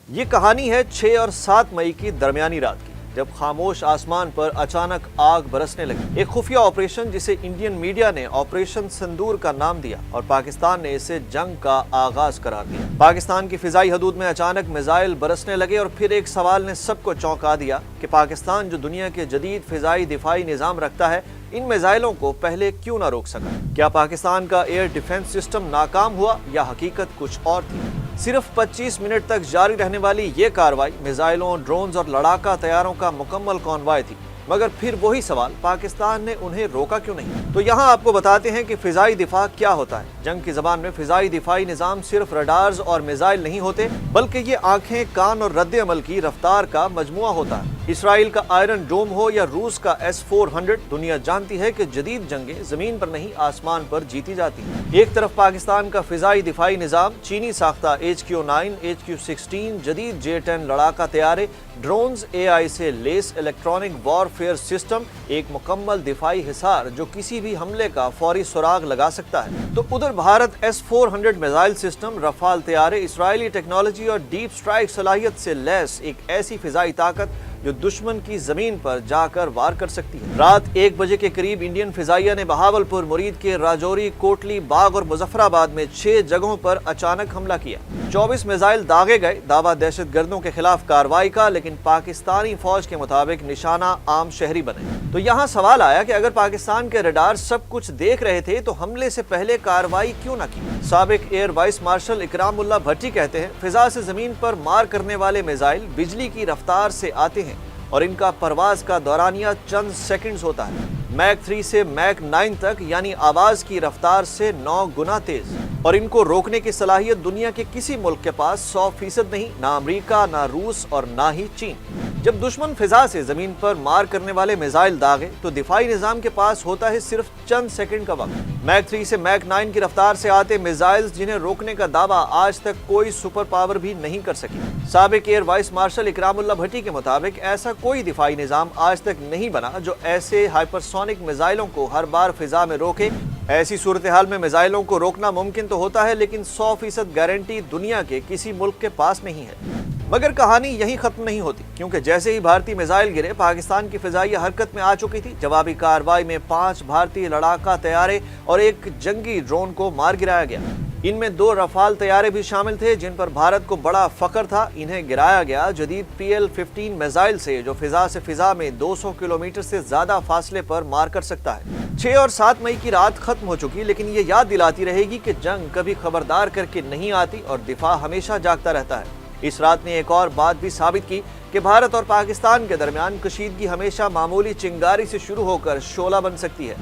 یہ کہانی ہے 6 اور 7 مئی کی درمیانی رات کی، جب خاموش آسمان پر اچانک آگ برسنے لگی۔ ایک خفیہ آپریشن جسے انڈین میڈیا نے آپریشن سندور کا نام دیا اور پاکستان نے اسے جنگ کا آغاز قرار دیا۔ پاکستان کی فضائی حدود میں اچانک میزائل برسنے لگے اور پھر ایک سوال نے سب کو چونکا دیا کہ پاکستان جو دنیا کے جدید فضائی دفاعی نظام رکھتا ہے، ان میزائلوں کو پہلے کیوں نہ روک سکا؟ کیا پاکستان کا ایئر ڈیفنس سسٹم ناکام ہوا یا حقیقت کچھ اور تھی؟ صرف 25 منٹ تک جاری رہنے والی یہ کارروائی میزائلوں، ڈرونز اور لڑاکا طیاروں کا مکمل کانوائے تھی، مگر پھر وہی سوال، پاکستان نے انہیں روکا کیوں نہیں؟ تو یہاں آپ کو بتاتے ہیں کہ فضائی دفاع کیا ہوتا ہے۔ جنگ کی زبان میں فضائی دفاعی نظام صرف رڈارز اور میزائل نہیں ہوتے، بلکہ یہ آنکھیں، کان اور رد عمل کی رفتار کا مجموعہ ہوتا ہے۔ اسرائیل کا آئرن ڈوم ہو یا روس کا S-400، دنیا جانتی ہے کہ جدید جنگیں زمین پر نہیں، آسمان پر جیتی جاتی ہیں۔ ایک طرف پاکستان کا فضائی دفاعی نظام، چینی ساختہ HQ-9، HQ-16، جدید J-10 لڑاکا طیارے، ڈرونز، AI سے لیس الیکٹرانک وارفیئر سسٹم، ایک مکمل دفاعی حصار جو کسی بھی حملے کا فوری سراغ لگا سکتا ہے۔ تو ادھر Bharat S-400 missile system, Rafale طیارے، اسرائیلی ٹیکنالوجی اور ڈیپ سٹرائک صلاحیت سے لیس ایک ایسی فضائی طاقت جو دشمن کی زمین پر جا کر وار کر سکتی ہے۔ رات 1 بجے کے قریب انڈین فضائیہ نے بہاولپور، مرید کے راجوری، کوٹلی، باغ اور مظفر آباد میں 6 جگہوں پر اچانک حملہ کیا۔ 24 میزائل داغے گئے، دعویٰ دہشت گردوں کے خلاف کارروائی کا، لیکن پاکستانی فوج کے مطابق نشانہ عام شہری بنے۔ تو یہاں سوال آیا کہ اگر پاکستان کے ریڈار سب کچھ دیکھ رہے تھے تو حملے سے پہلے کارروائی کیوں نہ کی؟ سابق ایئر وائس مارشل اکرام اللہ بھٹی کہتے ہیں، فضا سے زمین پر مار کرنے والے میزائل بجلی کی رفتار سے آتے ہیں اور ان کا پرواز کا دورانیہ چند سیکنڈز ہوتا ہے، میک 3 سے میک 9 تک، یعنی آواز کی رفتار سے 9 گنا تیز، اور ان کو روکنے کی صلاحیت دنیا کے کسی ملک کے پاس 100% نہیں، نہ امریکہ، نہ روس اور نہ ہی چین۔ جب دشمن فضا سے زمین پر مار کرنے والے میزائل داغے تو دفاعی نظام کے پاس ہوتا ہے صرف چند سیکنڈ کا وقت۔ میک 3 سے میک 9 کی رفتار سے آتے میزائلز جنہیں روکنے کا دعویٰ آج تک کوئی سپر پاور بھی نہیں کر سکی۔ سابق ایئر وائس مارشل اکرام اللہ بھٹی کے مطابق ایسا کوئی دفاعی نظام آج تک نہیں بنا جو ایسے ہائپرسونک میزائلوں کو ہر بار فضا میں روکے۔ ایسی صورتحال میں میزائلوں کو روکنا ممکن تو ہوتا ہے، لیکن 100% گارنٹی دنیا کے کسی ملک کے پاس نہیں ہے۔ مگر کہانی یہیں ختم نہیں ہوتی، کیونکہ جیسے ہی بھارتی میزائل گرے، پاکستان کی فضائیہ حرکت میں آ چکی تھی۔ جوابی کارروائی میں 5 بھارتی لڑاکا طیارے اور ایک جنگی ڈرون کو مار گرایا گیا۔ ان میں 2 رفال طیارے بھی شامل تھے جن پر بھارت کو بڑا فخر تھا۔ انہیں گرایا گیا جدید PL-15 میزائل سے، جو فضا سے فضا میں 200 کلومیٹر سے زیادہ فاصلے پر مار کر سکتا ہے۔ 6 اور 7 مئی کی رات ختم ہو چکی، لیکن یہ یاد دلاتی رہے گی کہ جنگ کبھی خبردار کر کے نہیں آتی اور دفاع ہمیشہ جاگتا رہتا ہے۔ اس رات نے ایک اور بات بھی ثابت کی کہ بھارت اور پاکستان کے درمیان کشیدگی ہمیشہ معمولی چنگاری سے شروع ہو کر شعلہ بن سکتی ہے۔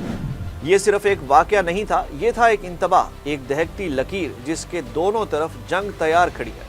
یہ صرف ایک واقعہ نہیں تھا، یہ تھا ایک انتباہ، ایک دہکتی لکیر جس کے دونوں طرف جنگ تیار کھڑی ہے۔